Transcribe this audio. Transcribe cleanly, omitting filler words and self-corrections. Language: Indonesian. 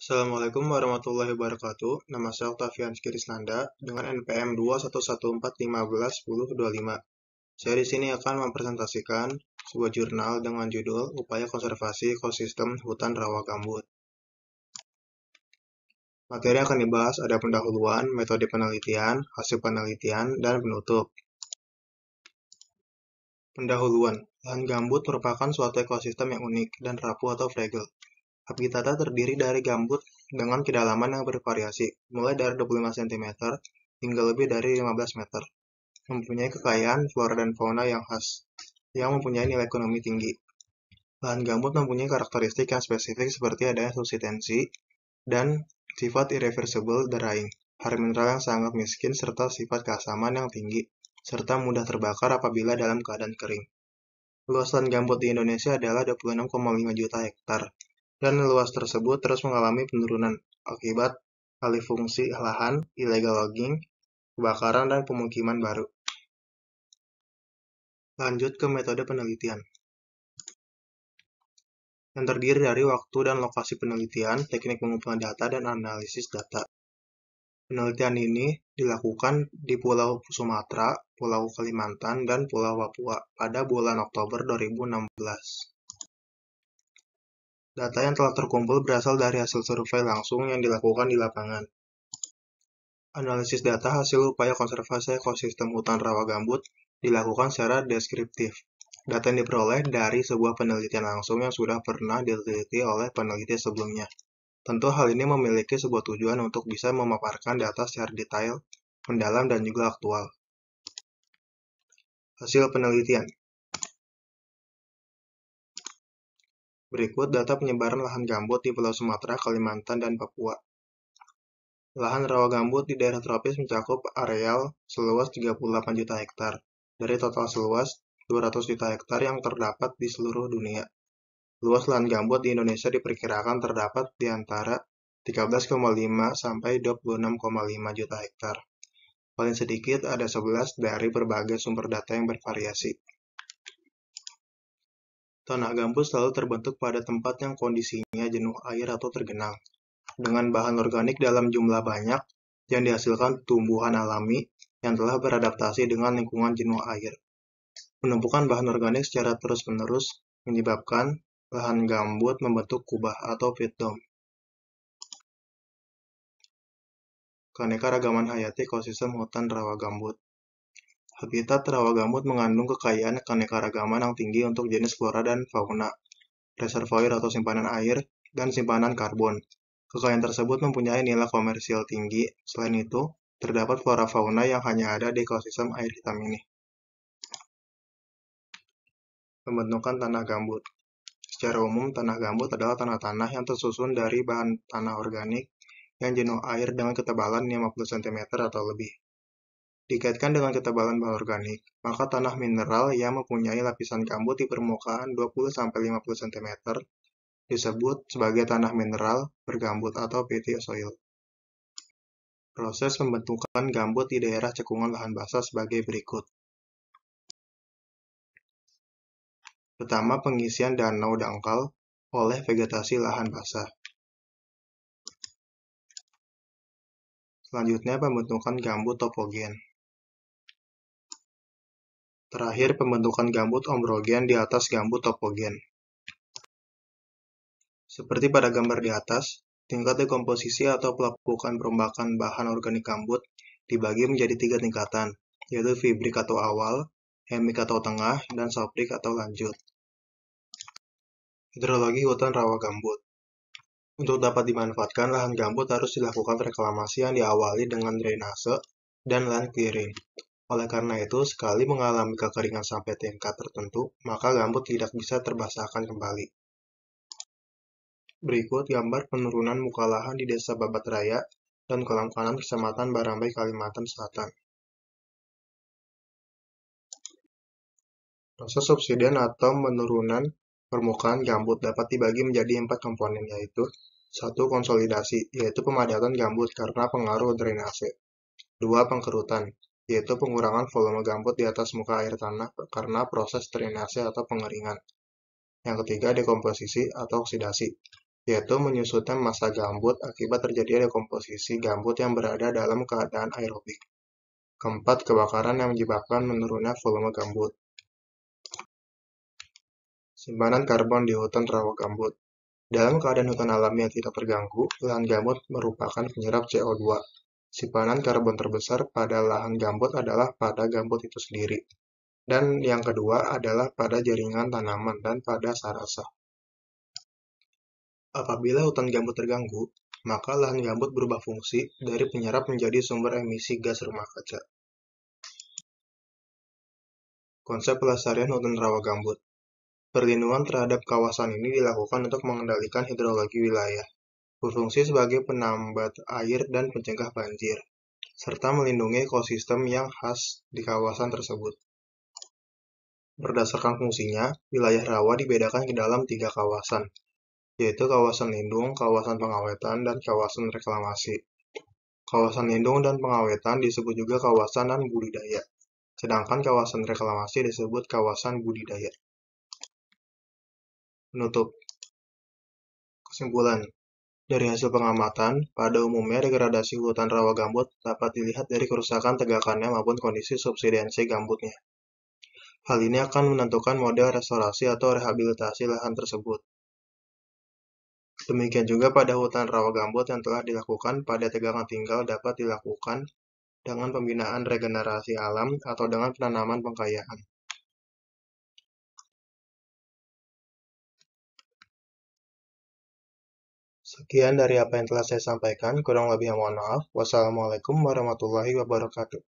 Assalamualaikum warahmatullahi wabarakatuh. Nama saya Octavian Kirisnanda dengan NPM 21145111025. Saya di sini akan mempresentasikan sebuah jurnal dengan judul Upaya Konservasi Ekosistem Hutan Rawa Gambut. Materi yang akan dibahas ada pendahuluan, metode penelitian, hasil penelitian, dan penutup. Pendahuluan, lahan gambut merupakan suatu ekosistem yang unik dan rapuh atau fragile. Habitatnya terdiri dari gambut dengan kedalaman yang bervariasi, mulai dari 25 cm hingga lebih dari 15 meter. Mempunyai kekayaan flora dan fauna yang khas, yang mempunyai nilai ekonomi tinggi. Lahan gambut mempunyai karakteristik yang spesifik seperti adanya subsidensi dan sifat irreversible drying, hara mineral yang sangat miskin serta sifat keasaman yang tinggi, serta mudah terbakar apabila dalam keadaan kering. Luas lahan gambut di Indonesia adalah 26,5 juta hektar, dan luas tersebut terus mengalami penurunan akibat alih fungsi lahan, illegal logging, kebakaran, dan pemukiman baru. Lanjut ke metode penelitian, yang terdiri dari waktu dan lokasi penelitian, teknik pengumpulan data, dan analisis data. Penelitian ini dilakukan di Pulau Sumatera, Pulau Kalimantan, dan Pulau Papua pada bulan Oktober 2016. Data yang telah terkumpul berasal dari hasil survei langsung yang dilakukan di lapangan. Analisis data hasil upaya konservasi ekosistem hutan rawa gambut dilakukan secara deskriptif. Data yang diperoleh dari sebuah penelitian langsung yang sudah pernah diteliti oleh peneliti sebelumnya. Tentu hal ini memiliki sebuah tujuan untuk bisa memaparkan data secara detail, mendalam, dan juga aktual. Hasil penelitian. Berikut data penyebaran lahan gambut di Pulau Sumatera, Kalimantan, dan Papua. Lahan rawa gambut di daerah tropis mencakup areal seluas 38 juta hektar, dari total seluas 200 juta hektar yang terdapat di seluruh dunia. Luas lahan gambut di Indonesia diperkirakan terdapat di antara 13,5 sampai 26,5 juta hektar. Paling sedikit ada 11 dari berbagai sumber data yang bervariasi. Tanah gambut selalu terbentuk pada tempat yang kondisinya jenuh air atau tergenang, dengan bahan organik dalam jumlah banyak yang dihasilkan tumbuhan alami yang telah beradaptasi dengan lingkungan jenuh air. Penumpukan bahan organik secara terus-menerus menyebabkan lahan gambut membentuk kubah atau peat dome. Keanekaragaman hayati ekosistem hutan rawa gambut. Habitat rawa gambut mengandung kekayaan keanekaragaman yang tinggi untuk jenis flora dan fauna, reservoir atau simpanan air, dan simpanan karbon. Kekayaan tersebut mempunyai nilai komersial tinggi. Selain itu, terdapat flora fauna yang hanya ada di ekosistem air hitam ini. Pembentukan tanah gambut. Secara umum, tanah gambut adalah tanah-tanah yang tersusun dari bahan tanah organik yang jenuh air dengan ketebalan 50 cm atau lebih. Dikaitkan dengan ketebalan bahan organik, maka tanah mineral yang mempunyai lapisan gambut di permukaan 20-50 cm disebut sebagai tanah mineral bergambut atau peaty soil. Proses pembentukan gambut di daerah cekungan lahan basah sebagai berikut. Pertama, pengisian danau dangkal oleh vegetasi lahan basah. Selanjutnya, pembentukan gambut topogen. Terakhir, pembentukan gambut omrogen di atas gambut topogen. Seperti pada gambar di atas, tingkat dekomposisi atau pelapukan perombakan bahan organik gambut dibagi menjadi 3 tingkatan, yaitu fibrik atau awal, hemik atau tengah, dan soprik atau lanjut. Hidrologi hutan rawa gambut. Untuk dapat dimanfaatkan, lahan gambut harus dilakukan reklamasi yang diawali dengan drainase dan land clearing. Oleh karena itu, sekali mengalami kekeringan sampai tingkat tertentu, maka gambut tidak bisa terbasahkan kembali. Berikut gambar penurunan muka lahan di Desa Babat Raya dan Kolam Kanan, Kecamatan Barambai, Kalimantan Selatan. Proses subsiden atau menurunan permukaan gambut dapat dibagi menjadi 4 komponen, yaitu 1. Konsolidasi, yaitu pemadatan gambut karena pengaruh drainase. 2. Pengkerutan, yaitu pengurangan volume gambut di atas muka air tanah karena proses drainase atau pengeringan. Yang ketiga, dekomposisi atau oksidasi, yaitu menyusutnya massa gambut akibat terjadinya dekomposisi gambut yang berada dalam keadaan aerobik. Keempat, kebakaran yang menyebabkan menurunnya volume gambut. Simpanan karbon di hutan rawa gambut. Dalam keadaan hutan alami yang tidak terganggu, lahan gambut merupakan penyerap CO2. Simpanan karbon terbesar pada lahan gambut adalah pada gambut itu sendiri. Dan yang kedua adalah pada jaringan tanaman dan pada sarasa. Apabila hutan gambut terganggu, maka lahan gambut berubah fungsi dari penyerap menjadi sumber emisi gas rumah kaca. Konsep pelestarian hutan rawa gambut. Perlindungan terhadap kawasan ini dilakukan untuk mengendalikan hidrologi wilayah, berfungsi sebagai penambat air dan pencegah banjir, serta melindungi ekosistem yang khas di kawasan tersebut. Berdasarkan fungsinya, wilayah rawa dibedakan ke dalam 3 kawasan, yaitu kawasan lindung, kawasan pengawetan, dan kawasan reklamasi. Kawasan lindung dan pengawetan disebut juga kawasan dan budidaya, sedangkan kawasan reklamasi disebut kawasan budidaya. Penutup. Kesimpulan. Dari hasil pengamatan, pada umumnya degradasi hutan rawa gambut dapat dilihat dari kerusakan tegakannya maupun kondisi subsidensi gambutnya. Hal ini akan menentukan model restorasi atau rehabilitasi lahan tersebut. Demikian juga pada hutan rawa gambut yang telah dilakukan pada tegangan tinggal dapat dilakukan dengan pembinaan regenerasi alam atau dengan penanaman pengkayaan. Sekian dari apa yang telah saya sampaikan, kurang lebih mohon maaf. Wassalamualaikum warahmatullahi wabarakatuh.